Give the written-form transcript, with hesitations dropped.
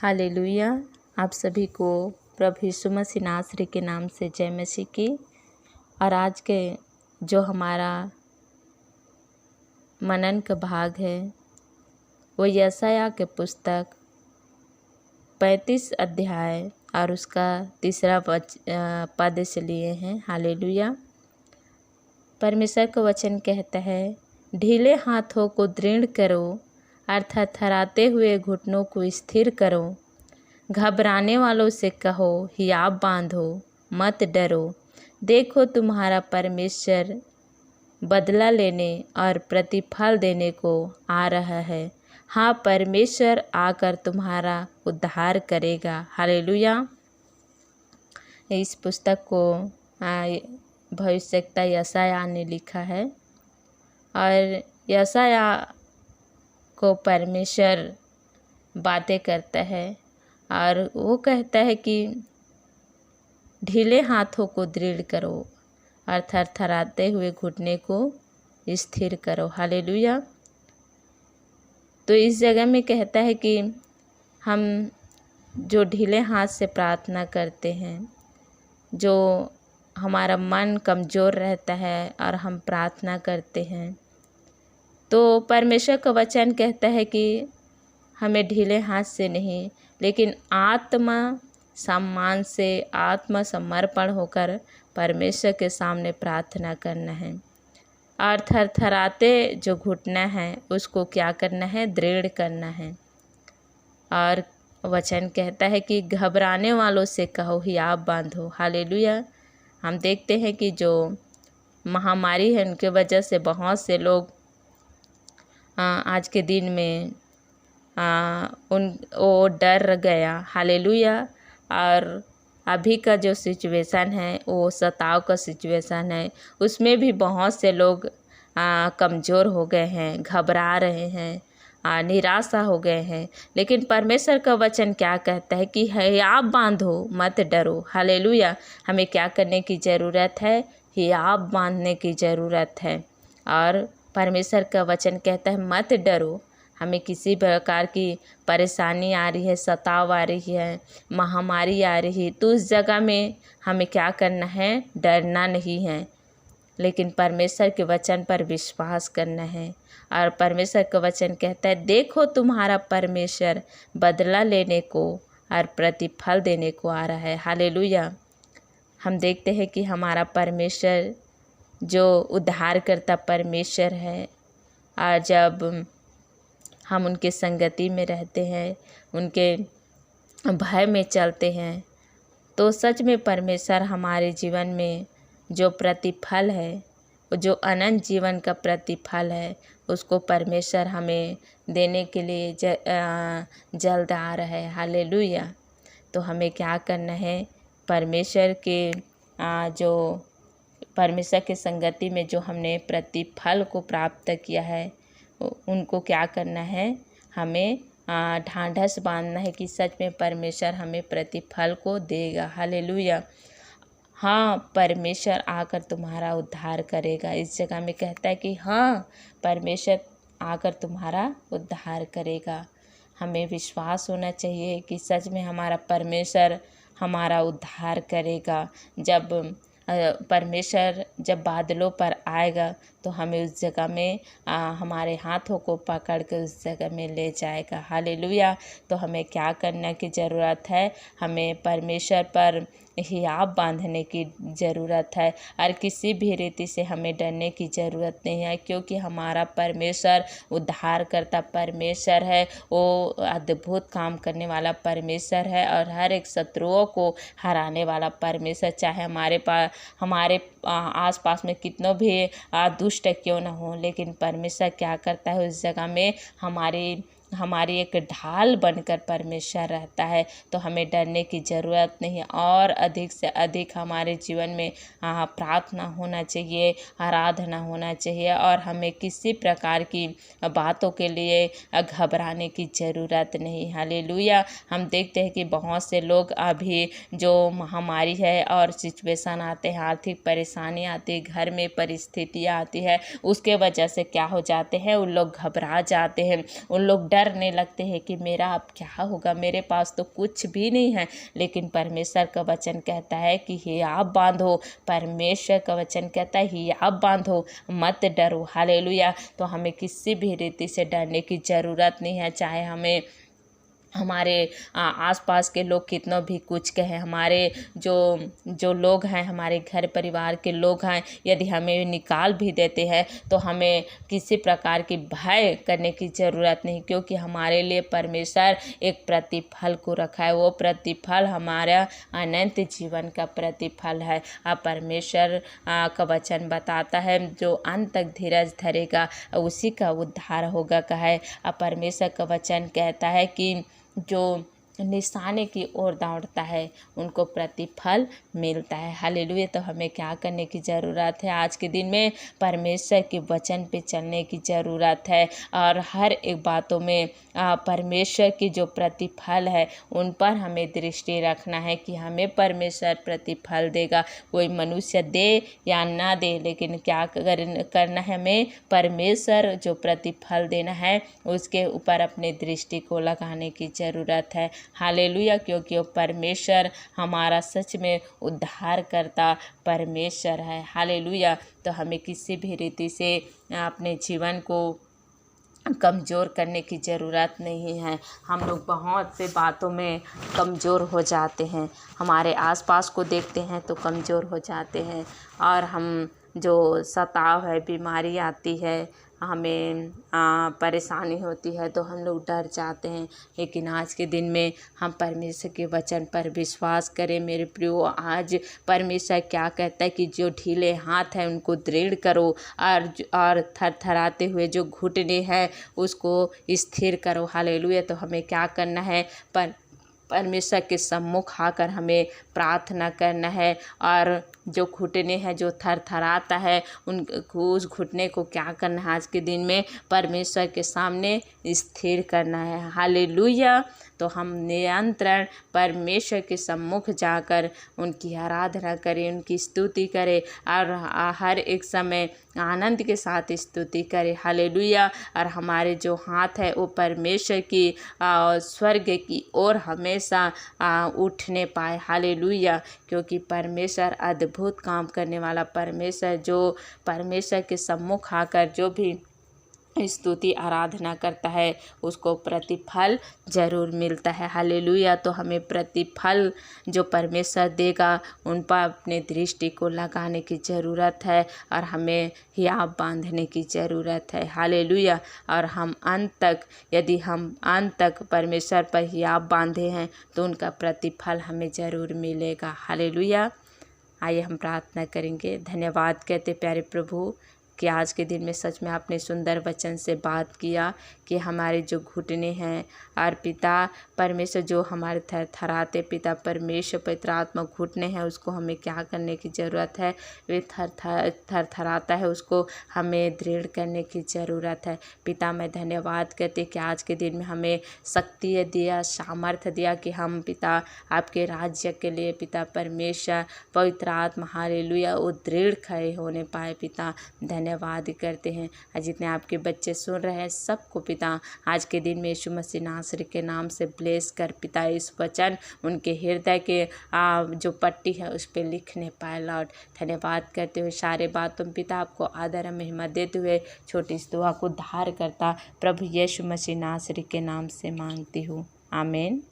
Hallelujah. आप सभी को प्रभु यीशु मसीह नासरी के नाम से जय मसीह की। और आज के जो हमारा मनन का भाग है वो यशायाह के पुस्तक 35 अध्याय और उसका 3 पद से लिए हैं। हालेलुया। परमेश्वर का वचन कहता है, ढीले हाथों को दृढ़ करो और थरथराते हुए घुटनों को स्थिर करो। घबराने वालों से कहो, हियाव बांधो, मत डरो। देखो तुम्हारा परमेश्वर बदला लेने और प्रतिफल देने को आ रहा है। हाँ, परमेश्वर आकर तुम्हारा उद्धार करेगा। हालेलुया। इस पुस्तक को भविष्यवक्ता यशायाह ने लिखा है और यशायाह को परमेश्वर बातें करता है और वो कहता है कि ढीले हाथों को दृढ़ करो और थरथराते हुए घुटने को स्थिर करो। हालेलुया। तो इस जगह में कहता है कि हम जो ढीले हाथ से प्रार्थना करते हैं, जो हमारा मन कमज़ोर रहता है और हम प्रार्थना करते हैं, तो परमेश्वर का वचन कहता है कि हमें ढीले हाथ से नहीं लेकिन आत्मा सम्मान से, आत्मा समर्पण होकर परमेश्वर के सामने प्रार्थना करना है। और थरथराते जो घुटना है उसको क्या करना है? दृढ़ करना है। और वचन कहता है कि घबराने वालों से कहो, हियाव बांधो। हालेलुया। हम देखते हैं कि जो महामारी है उनके वजह से बहुत से लोग आज के दिन में वो डर गया। हालेलुया। और अभी का जो सिचुएशन है वो सताव का सिचुएशन है, उसमें भी बहुत से लोग कमज़ोर हो गए हैं, घबरा रहे हैं, निराशा हो गए हैं। लेकिन परमेश्वर का वचन क्या कहता है कि हियाव बांधो, मत डरो। हालेलुया। हमें क्या करने की ज़रूरत है? हियाव बांधने की ज़रूरत है। और परमेश्वर का वचन कहता है मत डरो। हमें किसी प्रकार की परेशानी आ रही है, सताव आ रही है, महामारी आ रही है, तो उस जगह में हमें क्या करना है? डरना नहीं है, लेकिन परमेश्वर के वचन पर विश्वास करना है। और परमेश्वर का वचन कहता है, देखो तुम्हारा परमेश्वर बदला लेने को और प्रतिफल देने को आ रहा है। हालेलुया। हम देखते हैं कि हमारा परमेश्वर जो उद्धार करता परमेश्वर है, और जब हम उनके संगति में रहते हैं, उनके भय में चलते हैं, तो सच में परमेश्वर हमारे जीवन में जो प्रतिफल है, जो अनंत जीवन का प्रतिफल है, उसको परमेश्वर हमें देने के लिए जल्द आ रहा है। हालेलुया। तो हमें क्या करना है? परमेश्वर के परमेश्वर के संगति में जो हमने प्रतिफल को प्राप्त किया है, उनको क्या करना है? हमें ढांढस बांधना है कि सच में परमेश्वर हमें प्रतिफल को देगा। हालेलुया। हाँ, परमेश्वर आकर तुम्हारा उद्धार करेगा। इस जगह में कहता है कि हाँ, परमेश्वर आकर तुम्हारा उद्धार करेगा। हमें विश्वास होना चाहिए कि सच में हमारा परमेश्वर हमारा उद्धार करेगा। जब परमेश्वर जब बादलों पर आएगा तो हमें उस जगह में हमारे हाथों को पकड़ के उस जगह में ले जाएगा। हालेलुया। तो हमें क्या करने की ज़रूरत है? हमें परमेश्वर पर हियाव बांधने की ज़रूरत है और किसी भी रीति से हमें डरने की ज़रूरत नहीं है, क्योंकि हमारा परमेश्वर उद्धार करता परमेश्वर है। वो अद्भुत काम करने वाला परमेश्वर है और हर एक शत्रुओं को हराने वाला परमेश्वर। चाहे हमारे आसपास में कितनों भी दुष्ट क्यों न हो, लेकिन परमेश्वर क्या करता है? उस जगह में हमारी एक ढाल बनकर परमेश्वर रहता है। तो हमें डरने की ज़रूरत नहीं है। और अधिक से अधिक हमारे जीवन में प्रार्थना होना चाहिए, आराधना होना चाहिए, और हमें किसी प्रकार की बातों के लिए घबराने की ज़रूरत नहीं। हालेलुया। हम देखते हैं कि बहुत से लोग अभी जो महामारी है और सिचुएशन आते हैं, आर्थिक परेशानी आती है, घर में परिस्थितियाँ आती है, उसके वजह से क्या हो जाते हैं? उन लोग घबरा जाते हैं, उन लोग डर डरने लगते हैं कि मेरा अब क्या होगा, मेरे पास तो कुछ भी नहीं है। लेकिन परमेश्वर का वचन कहता है कि हियाव बांधो, परमेश्वर का वचन कहता है हियाव बांधो, मत डरो। हालेलुया। तो हमें किसी भी रीति से डरने की ज़रूरत नहीं है, चाहे हमें हमारे आसपास के लोग कितना भी कुछ कहें, हमारे जो जो लोग हैं, हमारे घर परिवार के लोग हैं, यदि हमें निकाल भी देते हैं तो हमें किसी प्रकार की भय करने की ज़रूरत नहीं, क्योंकि हमारे लिए परमेश्वर एक प्रतिफल को रखा है। वो प्रतिफल हमारा अनंत जीवन का प्रतिफल है। परमेश्वर का वचन बताता है जो अंत तक धीरज धरेगा उसी का उद्धार होगा कहा है। परमेश्वर का वचन कहता है कि जो निशाने की ओर दौड़ता है उनको प्रतिफल मिलता है। हालेलुया। तो हमें क्या करने की ज़रूरत है? आज के दिन में परमेश्वर के वचन पे चलने की ज़रूरत है और हर एक बातों में परमेश्वर की जो प्रतिफल है उन पर हमें दृष्टि रखना है कि हमें परमेश्वर प्रतिफल देगा। कोई मनुष्य दे या ना दे, लेकिन क्या करना है? हमें परमेश्वर जो प्रतिफल देना है उसके ऊपर अपने दृष्टि को लगाने की ज़रूरत है। हालेलुया। क्योंकि वो परमेश्वर हमारा सच में उद्धार करता परमेश्वर है। हालेलुया। तो हमें किसी भी रीति से अपने जीवन को कमज़ोर करने की ज़रूरत नहीं है। हम लोग बहुत से बातों में कमज़ोर हो जाते हैं, हमारे आसपास को देखते हैं तो कमज़ोर हो जाते हैं, और हम जो सताव है, बीमारी आती है, हमें परेशानी होती है तो हम लोग डर जाते हैं। लेकिन आज के दिन में हम परमेश्वर के वचन पर विश्वास करें मेरे प्रियो। आज परमेश्वर क्या कहता है कि जो ढीले हाथ हैं उनको दृढ़ करो, और थरथराते हुए जो घुटने हैं उसको स्थिर करो। हालेलुया। तो हमें क्या करना है? परमेश्वर के सम्मुख आकर हमें प्रार्थना करना है, और जो घुटने हैं, जो थरथराता है, उस घुटने को क्या करना है? आज के दिन में परमेश्वर के सामने स्थिर करना है। हालेलुया। तो हम निरंतर परमेश्वर के सम्मुख जाकर उनकी आराधना करें, उनकी स्तुति करें, और हर एक समय आनंद के साथ स्तुति करें। हालेलुया। और हमारे जो हाथ है वो परमेश्वर की स्वर्ग की ओर हमेशा उठने पाए। हालेलुया। क्योंकि परमेश्वर अद्भुत काम करने वाला परमेश्वर, जो परमेश्वर के सम्मुख आकर जो भी स्तुति आराधना करता है उसको प्रतिफल ज़रूर मिलता है। हालेलुया। तो हमें प्रतिफल जो परमेश्वर देगा उन पर अपने दृष्टि को लगाने की ज़रूरत है, और हमें हियाव बांधने की ज़रूरत है। हालेलुया। और हम अंत तक, यदि हम अंत तक परमेश्वर पर हियाव बांधे हैं तो उनका प्रतिफल हमें ज़रूर मिलेगा। हालेलुया। आइए हम प्रार्थना करेंगे। धन्यवाद कहते प्यारे प्रभु कि आज के दिन में सच में आपने सुंदर वचन से बात किया कि हमारे जो घुटने हैं, और पिता परमेश्वर जो हमारे थरथराते पिता परमेश्वर पवित्र आत्मा घुटने हैं उसको हमें क्या करने की ज़रूरत है? वे थरथराता है उसको हमें दृढ़ करने की ज़रूरत है। पिता मैं धन्यवाद कहते कि आज के दिन में हमें शक्ति दिया, सामर्थ्य दिया कि हम पिता आपके राज्य के लिए पिता परमेश्वर पवित्र आत्मा हालेलुया वो दृढ़ खड़े होने पाए। पिता धन्यवाद करते हैं। जितने आपके बच्चे सुन रहे हैं सबको पिता आज के दिन में यीशु मसीह नासरी के नाम से ब्लेस कर पिता इस वचन उनके हृदय के जो पट्टी है उस पर लिखने पाए। लॉर्ड धन्यवाद करते हुए सारे बातों पिता आपको आदर महिमा देते हुए छोटी इस दुआ को धार करता प्रभु यीशु मसीह नासरी के नाम से मांगती हूँ। आमीन।